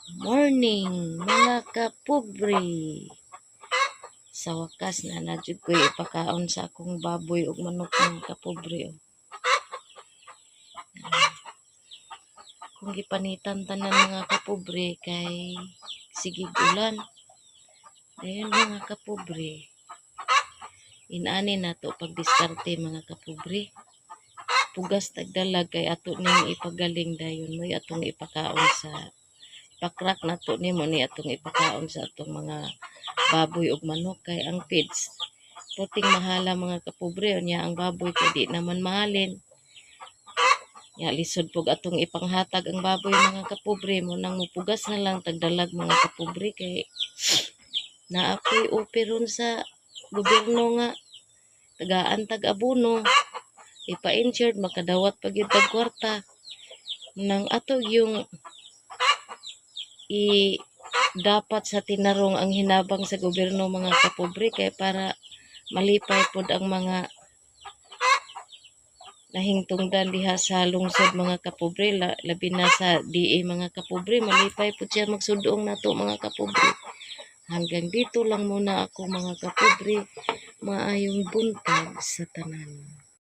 Morning mga kapobre. Sa wakas na nadjud ko ipakaon sa akong baboy ug manok mga kapobre. Kung gipanitan tanan mga kapobre kay sige ulan. Ayun mga kapobre. Inani nato pagdiskarte mga kapobre. Pugas tagdalag kay ato ning ipagaling dayon moy atong ipakaon sa pakrak nato nimo ni atong ipakaon sa atong mga baboy ug manok kay ang feeds puting mahala mga kapobre unya ang baboy kay di naman mahalin ya lisod pug atong ipanghatag ang baboy mga kapobre mo nang mupugas na lang tagdalag mga kapobre kay naapoy operon sa gobyerno nga tagaan tag abono ipa-insured makadawat pag yung tag kwarta nang ato yung dapat sa tinarong ang hinabang sa gobyerno mga kapobre kay para malipay pod ang mga nahingtungdan diha sa lungsod mga kapobre labi na sa DA mga kapobre malipay pod siya magsudong nato mga kapobre. Hanggang dito lang muna ako mga kapobre, maayong buntag sa tanan.